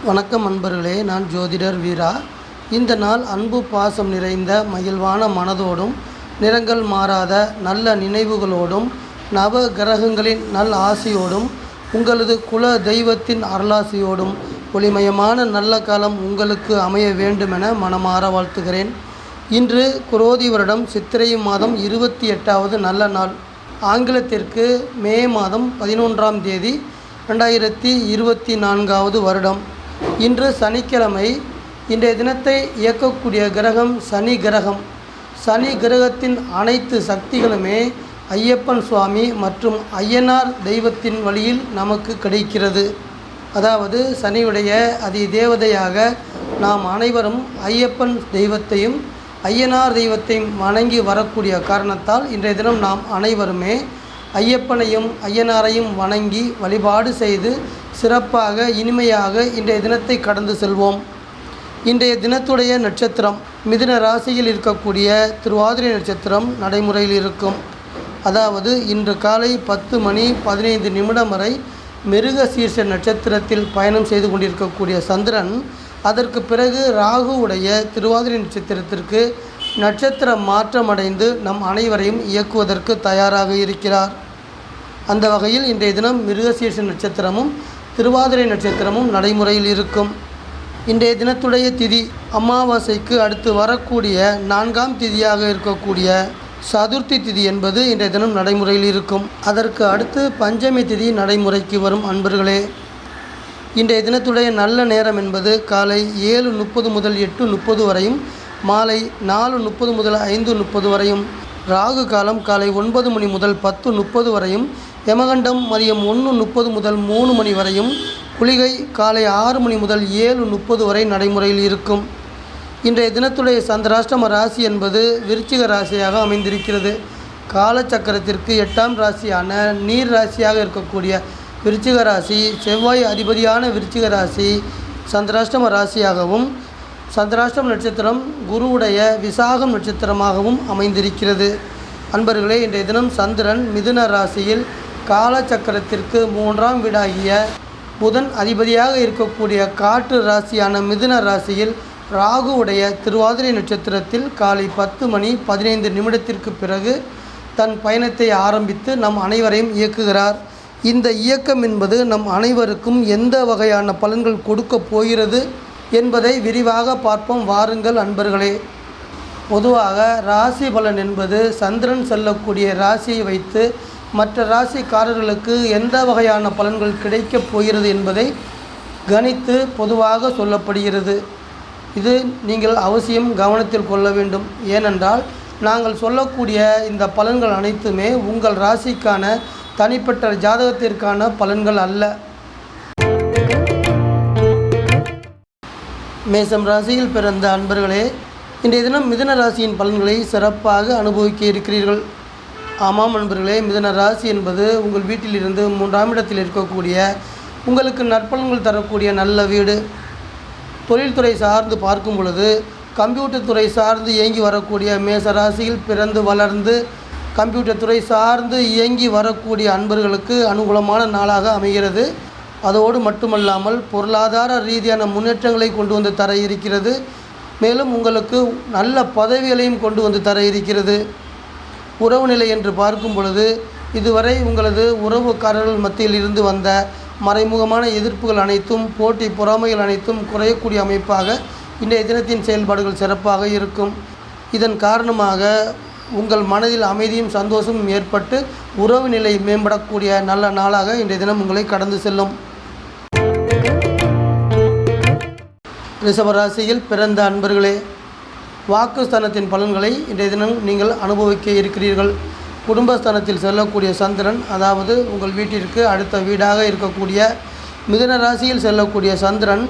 வணக்கம் நண்பர்களே, நான் ஜோதிடர் வீரா. இந்த நாள் அன்பு பாசம் நிறைந்த மகிழ்வான மனதோடும் நிறங்கள் மாறாத நல்ல நினைவுகளோடும் நவ கிரகங்களின் நல் ஆசையோடும் உங்களது குல தெய்வத்தின் அருளாசியோடும் ஒளிமயமான நல்ல காலம் உங்களுக்கு அமைய வேண்டுமென மனமாற வாழ்த்துகிறேன். இன்று குரோதி வருடம் சித்திரை மாதம் 28வது நல்ல நாள். ஆங்கிலத்திற்கு மே மாதம் 11ஆம் தேதி 2024வது வருடம். இன்று சனிக்கிழமை. இன்றைய தினத்தை இயக்கக்கூடிய கிரகம் சனி கிரகம். சனி கிரகத்தின் அனைத்து சக்திகளுமே ஐயப்பன் சுவாமி மற்றும் ஐயனார் தெய்வத்தின் வழியில் நமக்கு கிடைக்கிறது. அதாவது சனியுடைய அதி தேவதையாக நாம் அனைவரும் ஐயப்பன் தெய்வத்தையும் ஐயனார் தெய்வத்தையும் வணங்கி வரக்கூடிய காரணத்தால் இன்றைய தினம் நாம் அனைவருமே ஐயப்பனையும் ஐயனாரையும் வணங்கி வழிபாடு செய்து சிறப்பாக இனிமையாக இன்றைய தினத்தை கடந்து செல்வோம். இன்றைய தினத்துடைய நட்சத்திரம் மிதுன ராசியில் இருக்கக்கூடிய திருவாதிரை நட்சத்திரம் நடைமுறையில் இருக்கும். அதாவது இன்று காலை 10:15 வரை மிருக சீர்ஷ நட்சத்திரத்தில் பயணம் செய்து கொண்டிருக்கக்கூடிய சந்திரன் அதற்கு பிறகு ராகுவுடைய திருவாதிரை நட்சத்திரத்திற்கு நட்சத்திர மாற்றமடைந்து நம் அனைவரையும் இயக்குவதற்கு தயாராக இருக்கிறார். அந்த வகையில் இன்றைய தினம் மிருகசீர்ஷ நட்சத்திரமும் திருவாதிரை நட்சத்திரமும் நடைமுறையில் இருக்கும். இன்றைய தினத்துடைய திதி அமாவாசைக்கு அடுத்து வரக்கூடிய 4ஆம் திதியாக இருக்கக்கூடிய சதுர்த்தி திதி என்பது இன்றைய தினம் நடைமுறையில் இருக்கும். அதற்கு அடுத்து பஞ்சமி திதி நடைமுறைக்கு வரும். அன்பர்களே, இன்றைய தினத்துடைய நல்ல நேரம் என்பது காலை 7:30 முதல் 8:30 வரையும், மாலை 4:30 முதல் 5:30 வரையும், ராகு காலம் காலை 9 மணி முதல் 10:30 வரையும், யமகண்டம் மதியம் 1:30 முதல் 3 மணி வரையும், குளிகை காலை 6 மணி முதல் 7:30 வரை நடைமுறையில் இருக்கும். இன்றைய தினத்துடைய சந்திராஷ்டம ராசி என்பது விருச்சிக ராசியாக அமைந்திருக்கிறது. காலச்சக்கரத்திற்கு 8ஆம் ராசியான நீர் ராசியாக இருக்கக்கூடிய விருச்சிக ராசி, செவ்வாய் அதிபதியான விருச்சிக ராசி சந்திராஷ்டம ராசியாகவும், சந்திராஷ்டம நட்சத்திரம் குருவுடைய விசாகம் நட்சத்திரமாகவும் அமைந்திருக்கிறது. அன்பர்களே, இன்றைய தினம் சந்திரன் மிதுன ராசியில் காலச்சக்கரத்திற்கு 3ஆம் வீடாகிய புதன் அதிபதியாக இருக்கக்கூடிய காற்று ராசியான மிதுன ராசியில் ராகுவுடைய திருவாதிரை நட்சத்திரத்தில் காலை 10:15 பிறகு தன் பயணத்தை ஆரம்பித்து நம் அனைவரையும் இயக்குகிறார். இந்த இயக்கம் என்பது நம் அனைவருக்கும் எந்த வகையான பலன்கள் கொடுக்க போகிறது என்பதை விரிவாக பார்ப்போம். வாருங்கள் அன்பர்களே. பொதுவாக ராசி பலன் என்பது சந்திரன் செல்லக்கூடிய ராசியை வைத்து மற்ற ராசிக்காரர்களுக்கு எந்த வகையான பலன்கள் கிடைக்கப் போகிறது என்பதை கணித்து பொதுவாக சொல்லப்படுகிறது. இது நீங்கள் அவசியம் கவனத்தில் கொள்ள வேண்டும். ஏனென்றால் நாங்கள் சொல்லக்கூடிய இந்த பலன்கள் அனைத்துமே உங்கள் ராசிக்கான தனிப்பட்ட ஜாதகத்திற்கான பலன்கள் அல்ல. மேசம் ராசியில் பிறந்த அன்பர்களே, இன்றைய தினம் மிதுன ராசியின் பலன்களை சிறப்பாக அனுபவிக்க இருக்கிறீர்கள். ஆமாம் அன்பர்களே, மிதுன ராசி என்பது உங்கள் வீட்டிலிருந்து 3ஆம் இடத்தில் இருக்கக்கூடிய உங்களுக்கு நற்பலன்கள் தரக்கூடிய நல்ல வீடு. தொழில்துறை சார்ந்து பார்க்கும் பொழுது கம்ப்யூட்டர் துறை சார்ந்து இயங்கி வரக்கூடிய மேச ராசியில் பிறந்து வளர்ந்து கம்ப்யூட்டர் துறை சார்ந்து இயங்கி வரக்கூடிய அன்பர்களுக்கு அனுகூலமான நாளாக அமைகிறது. அதோடு மட்டுமல்லாமல் பொருளாதார ரீதியான முன்னேற்றங்களை கொண்டு வந்து தர இருக்கிறது. மேலும் உங்களுக்கு நல்ல பதவிகளையும் கொண்டு வந்து தர இருக்கிறது. உறவு நிலை என்று பார்க்கும் பொழுது இதுவரை உங்களது உறவுக்காரர்கள் மத்தியில் இருந்து வந்த மறைமுகமான எதிர்ப்புகள் அனைத்தும், போட்டி பொறாமைகள் அனைத்தும் குறையக்கூடிய அமைப்பாக இன்றைய தினத்தின் செயல்பாடுகள் சிறப்பாக இருக்கும். இதன் காரணமாக உங்கள் மனதில் அமைதியும் சந்தோஷமும் ஏற்பட்டு உறவு நிலை மேம்படக்கூடிய நல்ல நாளாக இன்றைய தினம் உங்களை கடந்து செல்லும். ரிஷபராசியில் பிறந்த அன்பர்களே, வாக்குஸ்தானத்தின் பலன்களை இன்றைய தினம் நீங்கள் அனுபவிக்க இருக்கிறீர்கள். குடும்பஸ்தானத்தில் செல்லக்கூடிய சந்திரன், அதாவது உங்கள் வீட்டிற்கு அடுத்த வீடாக இருக்கக்கூடிய மிதுன ராசியில் செல்லக்கூடிய சந்திரன்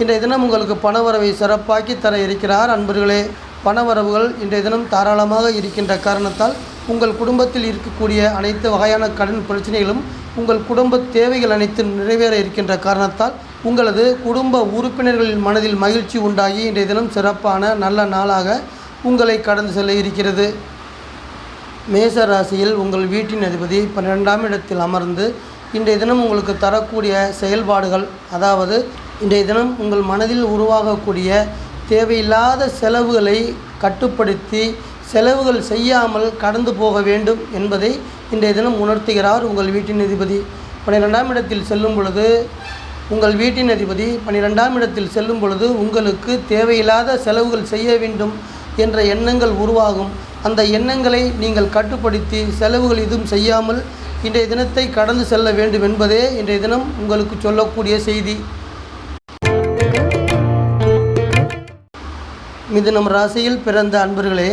இன்றைய தினம் உங்களுக்கு பணவரவை சிறப்பாக்கி தர இருக்கிறார். அன்பர்களே, பணவரவுகள் இன்றைய தினம் தாராளமாக இருக்கின்ற காரணத்தால் உங்கள் குடும்பத்தில் இருக்கக்கூடிய அனைத்து வகையான கடன் பிரச்சனைகளும் உங்கள் குடும்ப தேவைகள் அனைத்தும் நிறைவேற இருக்கின்ற காரணத்தால் உங்களது குடும்ப உறுப்பினர்களின் மனதில் மகிழ்ச்சி உண்டாகி இன்றைய தினம் சிறப்பான நல்ல நாளாக உங்களை கடந்து செல்ல இருக்கிறது. மேச ராசியில் உங்கள் வீட்டின் அதிபதி 12ஆம் இடத்தில் அமர்ந்து இன்றைய தினம் உங்களுக்கு தரக்கூடிய செயல்பாடுகள், அதாவது இன்றைய தினம் உங்கள் மனதில் உருவாகக்கூடிய தேவையில்லாத செலவுகளை கட்டுப்படுத்தி செலவுகள் செய்யாமல் கடந்து போக வேண்டும் என்பதை இன்றைய தினம் உணர்த்துகிறார் உங்கள் வீட்டின் அதிபதி. 12ஆம் இடத்தில் செல்லும் பொழுது உங்கள் வீட்டின் அதிபதி 12ஆம் இடத்தில் செல்லும் பொழுது உங்களுக்கு தேவையில்லாத செலவுகள் செய்ய வேண்டும் என்ற எண்ணங்கள் உருவாகும். அந்த எண்ணங்களை நீங்கள் கட்டுப்படுத்தி செலவுகள் எதுவும் செய்யாமல் இன்றைய தினத்தை கடந்து செல்ல வேண்டும் என்பதே இன்றைய தினம் உங்களுக்கு சொல்லக்கூடிய செய்தி. மிதுனம் ராசியில் பிறந்த அன்பர்களே,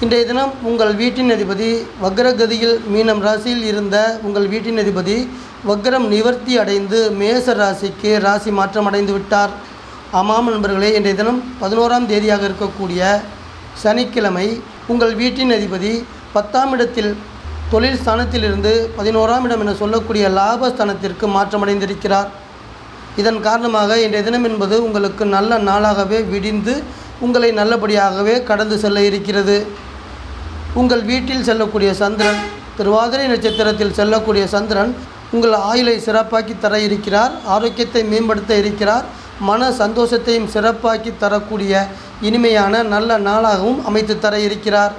இன்றைய தினம் உங்கள் வீட்டின் அதிபதி வக்ரகதியில் மீனம் ராசியில் இருந்த உங்கள் வீட்டின் அதிபதி வக்ரம் நிவர்த்தி அடைந்து மேச ராசிக்கு ராசி மாற்றம் அடைந்து விட்டார். ஆமாம் நண்பர்களே, இன்றைய தினம் 11ஆம் தேதியாக இருக்கக்கூடிய சனிக்கிழமை உங்கள் வீட்டின் அதிபதி 10ஆம் இடத்தில் தொழில் ஸ்தானத்திலிருந்து 11ஆம் இடம் என சொல்லக்கூடிய லாபஸ்தானத்திற்கு மாற்றமடைந்திருக்கிறார். இதன் காரணமாக இன்றைய தினம் என்பது உங்களுக்கு நல்ல நாளாகவே விடிந்து உங்களை நல்லபடியாகவே கடந்து செல்ல இருக்கிறது. உங்கள் வீட்டில் செல்லக்கூடிய சந்திரன், திருவாதிரை நட்சத்திரத்தில் செல்லக்கூடிய சந்திரன் உங்கள் ஆயுளை சிறப்பாக்கி தர இருக்கிறார். ஆரோக்கியத்தை மேம்படுத்த இருக்கிறார். மன சந்தோஷத்தையும் சிறப்பாக்கி தரக்கூடிய இனிமையான நல்ல நாளாகவும் அமைத்து தர இருக்கிறார்.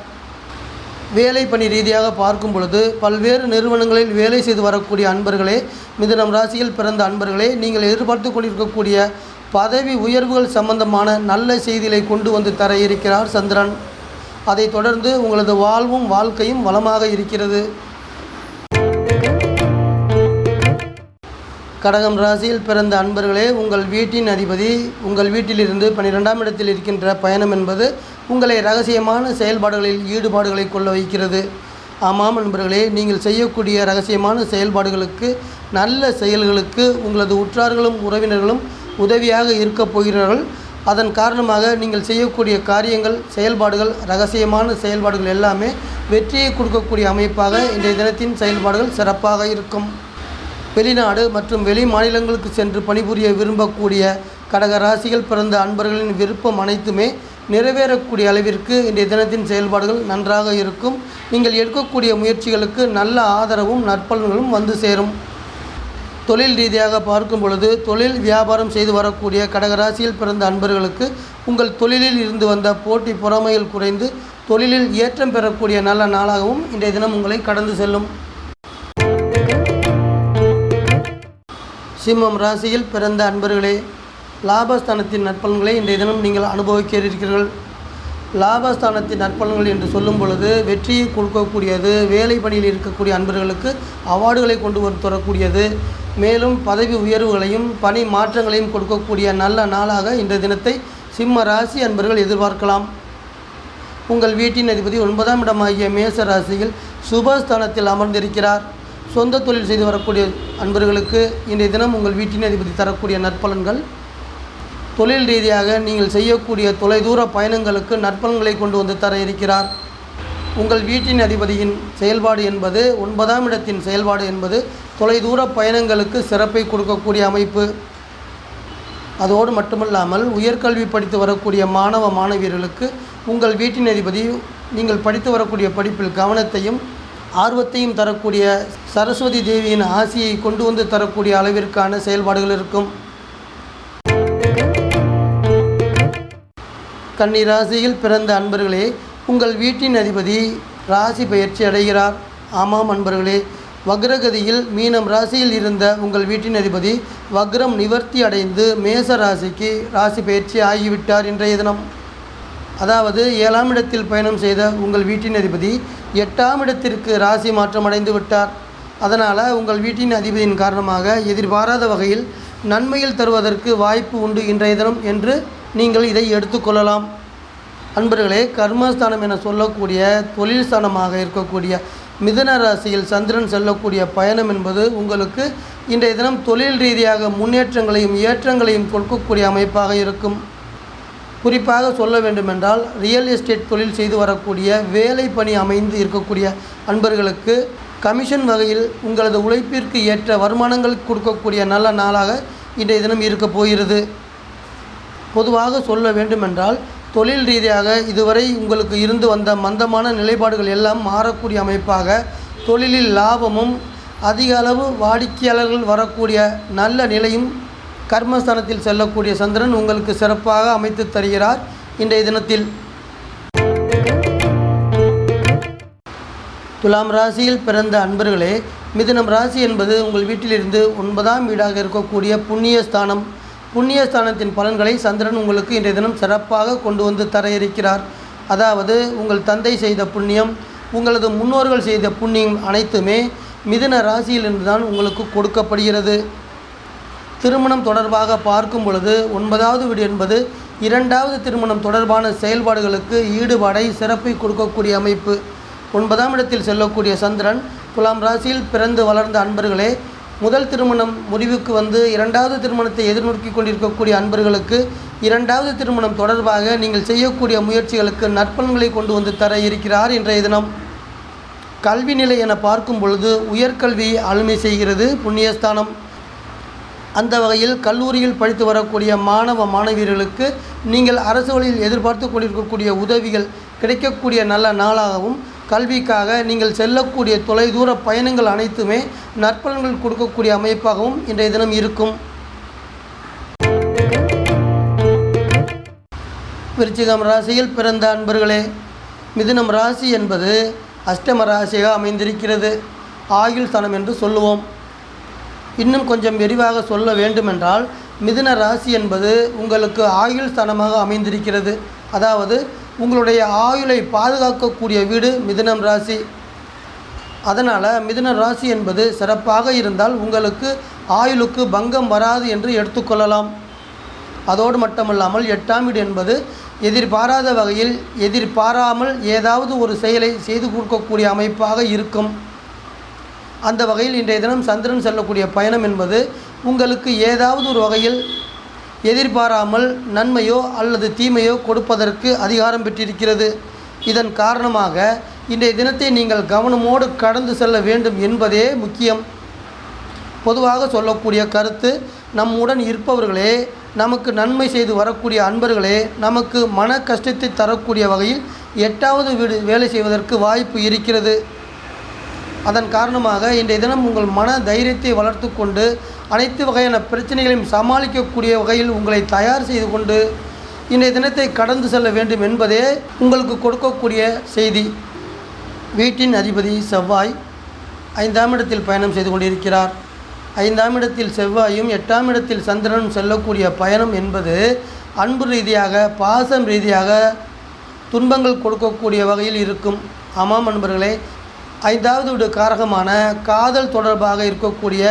வேலை பணி ரீதியாக பார்க்கும் பொழுது பல்வேறு நிறுவனங்களில் வேலை செய்து வரக்கூடிய அன்பர்களே, மிதுனம் ராசியில் பிறந்த அன்பர்களே, நீங்கள் எதிர்பார்த்து கொண்டிருக்கக்கூடிய பதவி உயர்வுகள் சம்பந்தமான நல்ல செய்திகளை கொண்டு வந்து தர இருக்கிறார் சந்திரன். அதைத் தொடர்ந்து உங்களது வாழ்வும் வாழ்க்கையும் வளமாக இருக்கிறது. கடகம் ராசியில் பிறந்த அன்பர்களே, உங்கள் வீட்டின் அதிபதி உங்கள் வீட்டிலிருந்து 12ஆம் இடத்தில் இருக்கின்ற பயணம் என்பது உங்களை இரகசியமான செயல்பாடுகளில் ஈடுபாடுகளை கொள்ள வைக்கிறது. ஆமாம் நண்பர்களே, நீங்கள் செய்யக்கூடிய இரகசியமான செயல்பாடுகளுக்கு நல்ல செயல்களுக்கு உங்களது உற்றார்களும் உறவினர்களும் உதவியாக இருக்கப் போகிறார்கள். அதன் காரணமாக நீங்கள் செய்யக்கூடிய காரியங்கள் செயல்பாடுகள் இரகசியமான செயல்பாடுகள் எல்லாமே வெற்றியை கொடுக்கக்கூடிய அமைப்பாக இன்றைய தினத்தின் செயல்பாடுகள் சிறப்பாக இருக்கும். வெளிநாடு மற்றும் வெளி மாநிலங்களுக்கு சென்று பணிபுரிய விரும்பக்கூடிய கடக ராசிகள் பிறந்த அன்பர்களின் விருப்பம் அனைத்துமே நிறைவேறக்கூடிய அளவிற்கு இன்றைய தினத்தின் செயல்பாடுகள் நன்றாக இருக்கும். நீங்கள் எடுக்கக்கூடிய முயற்சிகளுக்கு நல்ல ஆதரவும் நற்பலன்களும் வந்து சேரும். தொழில் ரீதியாக பார்க்கும் பொழுது தொழில் வியாபாரம் செய்து வரக்கூடிய கடகராசியில் பிறந்த அன்பர்களுக்கு உங்கள் தொழிலில் இருந்து வந்த போட்டி பொறாமைகள் குறைந்து தொழிலில் ஏற்றம் பெறக்கூடிய நல்ல நாளாகவும் இன்றைய தினம் உங்களை கடந்து செல்லும். சிம்மம் ராசியில் பிறந்த அன்பர்களே, லாபஸ்தானத்தின் நற்பலன்களை இன்றைய தினம் நீங்கள் அனுபவிக்க இருக்கிறீர்கள். லாபஸ்தானத்தின் நற்பலன்கள் என்று சொல்லும் பொழுது வெற்றியை கொடுக்கக்கூடியது, வேலை பணியில் இருக்கக்கூடிய அன்பர்களுக்கு அவார்டுகளை கொண்டு வரக்கூடியது, மேலும் பதவி உயர்வுகளையும் பணி மாற்றங்களையும் கொடுக்கக்கூடிய நல்ல நாளாக இன்றைய தினத்தை சிம்ம ராசி அன்பர்கள் எதிர்பார்க்கலாம். உங்கள் வீட்டின் அதிபதி 9ஆம் இடமாகிய மேச ராசியில் சுபஸ்தானத்தில் அமர்ந்திருக்கிறார். சொந்த தொழில் செய்து வரக்கூடிய அன்பர்களுக்கு இன்றைய தினம் உங்கள் வீட்டின் அதிபதி தரக்கூடிய நற்பலன்கள், தொழில் ரீதியாக நீங்கள் செய்யக்கூடிய தொலைதூர பயணங்களுக்கு நற்பலன்களை கொண்டு வந்து தர இருக்கிறார். உங்கள் வீட்டின் அதிபதியின் செயல்பாடு என்பது 9ஆம் இடத்தின் செயல்பாடு என்பது தொலைதூர பயணங்களுக்கு சிறப்பை கொடுக்கக்கூடிய அமைப்பு. அதோடு மட்டுமல்லாமல் உயர்கல்வி படித்து வரக்கூடிய மாணவ மாணவியர்களுக்கு உங்கள் வீட்டின் அதிபதி நீங்கள் படித்து வரக்கூடிய படிப்பில் கவனத்தையும் ஆர்வத்தையும் தரக்கூடிய சரஸ்வதி தேவியின் ஆசியை கொண்டு வந்து தரக்கூடிய அளவிற்கான செயல்பாடுகள் இருக்கும். கன்னி ராசியில் பிறந்த அன்பர்களே, உங்கள் வீட்டின் அதிபதி ராசி பயிற்சி அடைகிறார். ஆமாம் அன்பர்களே, வக்ரகதியில் மீனம் ராசியில் இருந்த உங்கள் வீட்டின் அதிபதி வக்ரம் நிவர்த்தி அடைந்து மேச ராசிக்கு ராசி பயிற்சி ஆகிவிட்டார். இன்றைய தினம் அதாவது 7ஆம் இடத்தில் பயணம் செய்த உங்கள் வீட்டின் அதிபதி 8ஆம் இடத்திற்கு ராசி மாற்றம் அடைந்து விட்டார். அதனால் உங்கள் வீட்டின் அதிபதியின் காரணமாக எதிர்பாராத வகையில் நன்மையில் தருவதற்கு வாய்ப்பு உண்டு இன்றைய தினம் என்று நீங்கள் இதை எடுத்துக்கொள்ளலாம். அன்பர்களே, கர்மஸ்தானம் என சொல்லக்கூடிய தொழில் ஸ்தானமாக இருக்கக்கூடிய மிதுன ராசியில் சந்திரன் செல்லக்கூடிய பயணம் என்பது உங்களுக்கு இன்றைய தினம் தொழில் ரீதியாக முன்னேற்றங்களையும் ஏற்றங்களையும் கொடுக்கக்கூடிய அமைப்பாக இருக்கும். குறிப்பாக சொல்ல வேண்டுமென்றால் ரியல் எஸ்டேட் தொழில் செய்து வரக்கூடிய வேலை பணி அமைந்து இருக்கக்கூடிய அன்பர்களுக்கு கமிஷன் வகையில் உங்களது உழைப்பிற்கு ஏற்ற வருமானங்கள் கொடுக்கக்கூடிய நல்ல நாளாக இன்றைய தினம் இருக்க போகிறது. பொதுவாக சொல்ல வேண்டுமென்றால் தொழில் ரீதியாக இதுவரை உங்களுக்கு இருந்து வந்த மந்தமான நிலைப்பாடுகள் எல்லாம் மாறக்கூடிய அமைப்பாக தொழிலில் லாபமும் அதிக அளவு வாடிக்கையாளர்கள் வரக்கூடிய நல்ல நிலையும் கர்மஸ்தானத்தில் செல்லக்கூடிய சந்திரன் உங்களுக்கு சிறப்பாக அமைத்து தருகிறார். இன்றைய தினத்தில் துலாம் ராசியில் பிறந்த அன்பர்களே, மிதுனம் ராசி என்பது உங்கள் வீட்டிலிருந்து 9ஆம் வீடாக இருக்கக்கூடிய புண்ணியஸ்தானம். புண்ணியஸ்தானத்தின் பலன்களை சந்திரன் உங்களுக்கு இன்றைய தினம் சிறப்பாக கொண்டு வந்து தர இருக்கிறார். அதாவது உங்கள் தந்தை செய்த புண்ணியம், உங்களது முன்னோர்கள் செய்த புண்ணியம் அனைத்துமே மிதுன ராசியிலிருந்து தான் உங்களுக்கு கொடுக்கப்படுகிறது. திருமணம் தொடர்பாக பார்க்கும் பொழுது 9வது வீடு என்பது 2வது திருமணம் தொடர்பான செயல்பாடுகளுக்கு ஈடுபாடை சிறப்பை கொடுக்கக்கூடிய அமைப்பு. 9ஆம் இடத்தில் செல்லக்கூடிய சந்திரன் துலாம் ராசியில் பிறந்து வளர்ந்த அன்பர்களே, முதல் திருமணம் முடிவுக்கு வந்து 2வது திருமணத்தை எதிர்நோக்கி கொண்டிருக்கக்கூடிய அன்பர்களுக்கு 2வது திருமணம் தொடர்பாக நீங்கள் செய்யக்கூடிய முயற்சிகளுக்கு நற்பலன்களை கொண்டு வந்து தர இருக்கிறார். இன்றைய தினம் கல்வி நிலை என பார்க்கும் பொழுது உயர்கல்வியை ஆளுமை செய்கிறது புண்ணியஸ்தானம். அந்த வகையில் கல்லூரியில் படித்து வரக்கூடிய மாணவ மாணவியர்களுக்கு நீங்கள் அரசு வழியில் எதிர்பார்த்து கொண்டிருக்கக்கூடிய உதவிகள் கிடைக்கக்கூடிய நல்ல நாளாகவும், கல்விக்காக நீங்கள் செல்லக்கூடிய தொலைதூர பயணங்கள் அனைத்துமே நற்பலன்கள் கொடுக்கக்கூடிய அமைப்பாகவும் இன்றைய தினம் இருக்கும். விருச்சிகம் ராசியில் பிறந்த அன்பர்களே, மிதுனம் ராசி என்பது அஷ்டம ராசியாக அமைந்திருக்கிறது. ஆயுள் ஸ்தானம் என்று சொல்லுவோம். இன்னும் கொஞ்சம் விரிவாக சொல்ல வேண்டுமென்றால், மிதுன ராசி என்பது உங்களுக்கு ஆயுள் ஸ்தானமாக அமைந்திருக்கிறது. அதாவது உங்களுடைய ஆயுளை பாதுகாக்கக்கூடிய வீடு மிதுனம் ராசி. அதனால் மிதுன ராசி என்பது சிறப்பாக இருந்தால் உங்களுக்கு ஆயுளுக்கு பங்கம் வராது என்று எடுத்துக்கொள்ளலாம். அதோடு மட்டுமல்லாமல் 8ஆம் வீடு என்பது எதிர்பாராத வகையில் எதிர்பாராமல் ஏதாவது ஒரு செயலை செய்து கொடுக்கக்கூடிய அமைப்பாக இருக்கும். அந்த வகையில் இன்றைய தினம் சந்திரன் செல்லக்கூடிய பயணம் என்பது உங்களுக்கு ஏதாவது ஒரு வகையில் எதிர்பாராமல் நன்மையோ அல்லது தீமையோ கொடுப்பதற்கு அதிகாரம் பெற்றிருக்கிறது. இதன் காரணமாக இன்றைய தினத்தை நீங்கள் கவனமோடு கடந்து செல்ல வேண்டும் என்பதே முக்கியம். பொதுவாக சொல்லக்கூடிய கருத்து, நம்முடன் இருப்பவர்களே, நமக்கு நன்மை செய்து வரக்கூடிய அன்பர்களே நமக்கு மன கஷ்டத்தை தரக்கூடிய வகையில் 8வது வீடு வேலை செய்வதற்கு வாய்ப்பு இருக்கிறது. அதன் காரணமாக இன்றைய தினம் உங்கள் மன தைரியத்தை வளர்த்து கொண்டு அனைத்து வகையான பிரச்சனைகளையும் சமாளிக்கக்கூடிய வகையில் உங்களை தயார் செய்து கொண்டு இன்றைய தினத்தை கடந்து செல்ல வேண்டும் என்பதே உங்களுக்கு கொடுக்கக்கூடிய செய்தி. வீட்டின் அதிபதி செவ்வாய் 5ஆம் இடத்தில் பயணம் செய்து கொண்டிருக்கிறார். 5ஆம் இடத்தில் செவ்வாயும் 8ஆம் இடத்தில் சந்திரனும் செல்லக்கூடிய பயணம் என்பது அன்பு ரீதியாக, பாசம் ரீதியாக துன்பங்கள் கொடுக்கக்கூடிய வகையில் இருக்கும். ஆமாம் அன்பர்களே, 5வது வீடு காரகமான காதல் தொடர்பாக இருக்கக்கூடிய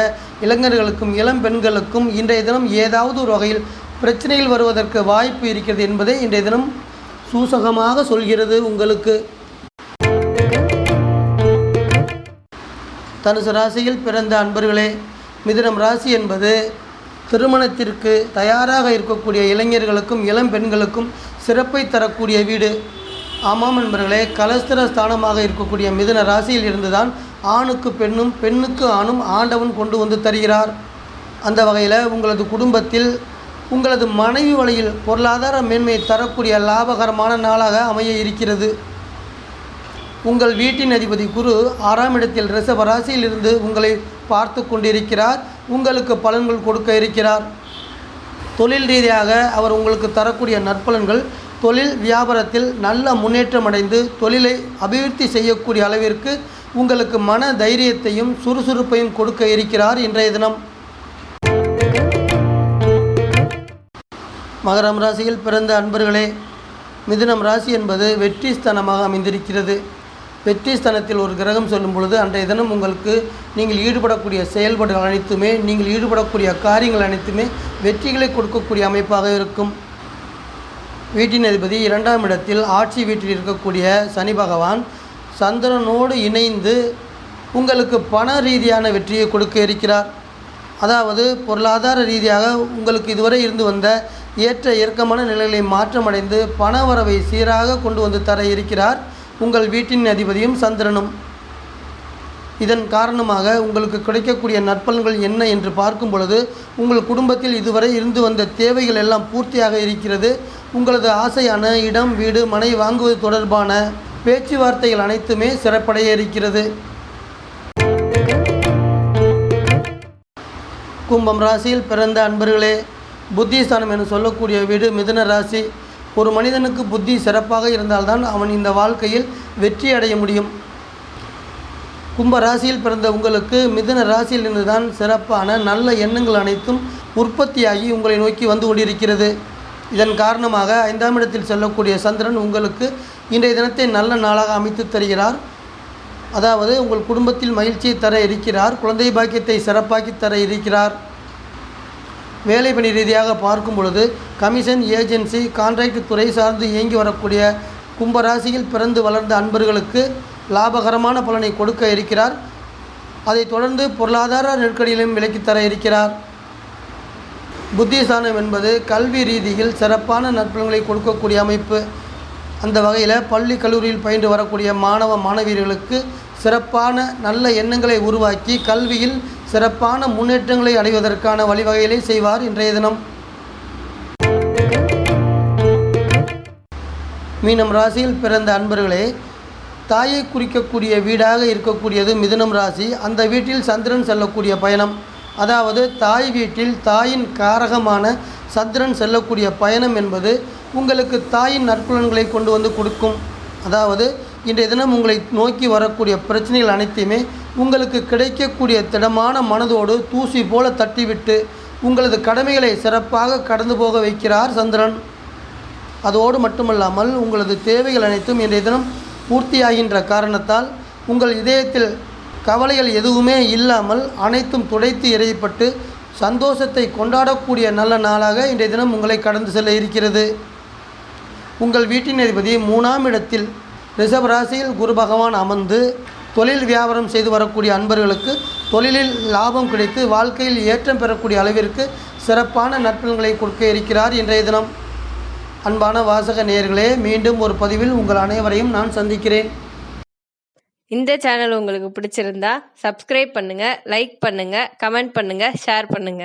இளைஞர்களுக்கும் இளம் பெண்களுக்கும் இன்றைய தினம் ஏதாவது ஒரு வகையில் பிரச்சனைகள் வருவதற்கு வாய்ப்பு இருக்கிறது என்பதை இன்றைய தினம் சூசகமாக சொல்கிறது உங்களுக்கு. தனுசு ராசியில் பிறந்த அன்பர்களே, மிதுனம் ராசி என்பது திருமணத்திற்கு தயாராக இருக்கக்கூடிய இளைஞர்களுக்கும் இளம் பெண்களுக்கும் சிறப்பை தரக்கூடிய வீடு. ஆமாம் நண்பர்களே, கலஸ்திர ஸ்தானமாக இருக்கக்கூடிய மிதுன ராசியில் இருந்துதான் ஆணுக்கு பெண்ணும் பெண்ணுக்கு ஆணும் ஆண்டவன் கொண்டு வந்து தருகிறார். அந்த வகையில் உங்களது குடும்பத்தில் உங்களது மனைவி வழியில் பொருளாதார மேன்மையை தரக்கூடிய லாபகரமான நாளாக அமைய இருக்கிறது. உங்கள் வீட்டின் அதிபதி குரு 6ஆம் இடத்தில் ரிஷப ராசியில் இருந்து உங்களை பார்த்து கொண்டிருக்கிறார். உங்களுக்கு பலன்கள் கொடுக்க இருக்கிறார். தொழில் ரீதியாக அவர் உங்களுக்கு தரக்கூடிய நற்பலன்கள் தொழில் வியாபாரத்தில் நல்ல முன்னேற்றம் அடைந்து தொழிலை அபிவிருத்தி செய்யக்கூடிய அளவிற்கு உங்களுக்கு மன தைரியத்தையும் சுறுசுறுப்பையும் கொடுக்க இருக்கிறார். இன்றைய தினம் மகரம் ராசியில் பிறந்த அன்பர்களே, மிதுனம் ராசி என்பது வெற்றி ஸ்தானமாக அமைந்திருக்கிறது. வெற்றி ஸ்தானத்தில் ஒரு கிரகம் சொல்லும் பொழுது அன்றைய தினம் உங்களுக்கு நீங்கள் ஈடுபடக்கூடிய செயல்பாடுகள் அனைத்துமே, நீங்கள் ஈடுபடக்கூடிய காரியங்கள் அனைத்துமே வெற்றிகளை கொடுக்கக்கூடிய அமைப்பாக இருக்கும். வீட்டின் அதிபதி 2ஆம் இடத்தில் ஆட்சி வீட்டில் இருக்கக்கூடிய சனி பகவான் சந்திரனோடு இணைந்து உங்களுக்கு பண ரீதியான வெற்றியை கொடுக்க இருக்கிறார். அதாவது பொருளாதார ரீதியாக உங்களுக்கு இதுவரை இருந்து வந்த ஏற்ற இறக்கமான நிலைகளை மாற்றமடைந்து பண வரவை சீராக கொண்டு வந்து தர இருக்கிறார் உங்கள் வீட்டின் அதிபதியும் சந்திரனும். இதன் காரணமாக உங்களுக்கு கிடைக்கக்கூடிய நற்பலன்கள் என்ன என்று பார்க்கும் பொழுது உங்கள் குடும்பத்தில் இதுவரை இருந்து வந்த தேவைகள் எல்லாம் பூர்த்தியாக இருக்கிறது. உங்களது ஆசையான இடம், வீடு, மனை வாங்குவது தொடர்பான பேச்சுவார்த்தைகள் அனைத்துமே சிறப்படைய இருக்கிறது. கும்பம் ராசியில் பிறந்த அன்பர்களே, புத்திஸ்தானம் என சொல்லக்கூடிய வீடு மிதுன ராசி. ஒரு மனிதனுக்கு புத்தி சிறப்பாக இருந்தால்தான் அவன் இந்த வாழ்க்கையில் வெற்றி அடைய முடியும். கும்ப ராசியில் பிறந்த உங்களுக்கு மிதுன ராசியில் இருந்துதான் சிறப்பான நல்ல எண்ணங்கள் அனைத்தும் உற்பத்தியாகி உங்களை நோக்கி வந்து கொண்டிருக்கிறது. இதன் காரணமாக 5ஆம் இடத்தில் செல்லக்கூடிய சந்திரன் உங்களுக்கு இன்றைய தினத்தை நல்ல நாளாக அமைத்து தருகிறார். அதாவது உங்கள் குடும்பத்தில் மகிழ்ச்சியை தர இருக்கிறார். குழந்தை பாக்கியத்தை சிறப்பாக்கி தர இருக்கிறார். வேலை பணி ரீதியாக பார்க்கும் பொழுது கமிஷன், ஏஜென்சி, கான்ட்ராக்ட் துறை சார்ந்து இயங்கி வரக்கூடிய கும்பராசியில் பிறந்து வளர்ந்த அன்பர்களுக்கு லாபகரமான பலனை கொடுக்க இருக்கிறார். அதைத் தொடர்ந்து பொருளாதார நெருக்கடியிலும் விலக்கி தர இருக்கிறார். புத்திஸ்தானம் என்பது கல்வி ரீதியில் சிறப்பான நற்பலன்களை கொடுக்கக்கூடிய அமைப்பு. அந்த வகையில் பள்ளி கல்லூரியில் பயின்று வரக்கூடிய மாணவ மாணவியர்களுக்கு சிறப்பான நல்ல எண்ணங்களை உருவாக்கி கல்வியில் சிறப்பான முன்னேற்றங்களை அடைவதற்கான வழிவகைகளை செய்வார் இன்றைய தினம். மீனம் ராசியில் பிறந்த அன்பர்களே, தாயை குறிக்கக்கூடிய வீடாக இருக்கக்கூடியது மிதுனம் ராசி. அந்த வீட்டில் சந்திரன் செல்லக்கூடிய பயணம், அதாவது தாய் வீட்டில் தாயின் காரகமான சந்திரன் செல்லக்கூடிய பயணம் என்பது உங்களுக்கு தாயின் நற்பலன்களை கொண்டு வந்து கொடுக்கும். அதாவது இன்றைய தினம் உங்களை நோக்கி வரக்கூடிய பிரச்சனைகள் அனைத்தையுமே உங்களுக்கு கிடைக்கக்கூடிய திடமான மனதோடு தூசி போல தட்டிவிட்டு உங்களது கடமைகளை சிறப்பாக கடந்து போக வைக்கிறார் சந்திரன். அதோடு மட்டுமல்லாமல் உங்களது தேவைகள் அனைத்தும் இன்றைய தினம் பூர்த்தியாகின்ற காரணத்தால் உங்கள் இதயத்தில் கவலைகள் எதுவுமே இல்லாமல் அனைத்தும் துடைத்து எறியப்பட்டு சந்தோஷத்தை கொண்டாடக்கூடிய நல்ல நாளாக இன்றைய தினம் உங்களை கடந்து செல்ல இருக்கிறது. உங்கள் வீட்டின் அதிபதி 3ஆம் இடத்தில் ரிஷப ராசியில் குரு பகவான் அமர்ந்து தொழில் வியாபாரம் செய்து வரக்கூடிய அன்பர்களுக்கு தொழிலில் லாபம் கிடைத்து வாழ்க்கையில் ஏற்றம் பெறக்கூடிய அளவிற்கு சிறப்பான நற்பலன்களை கொடுக்க இருக்கிறார் இன்றைய தினம். அன்பான வாசக நேயர்களே, மீண்டும் ஒரு பதிவில் உங்கள் அனைவரையும் நான் சந்திக்கிறேன். இந்த சேனல் உங்களுக்கு பிடிச்சிருந்தா சப்ஸ்கிரைப் பண்ணுங்க, லைக் பண்ணுங்க, கமெண்ட் பண்ணுங்க, ஷேர் பண்ணுங்க.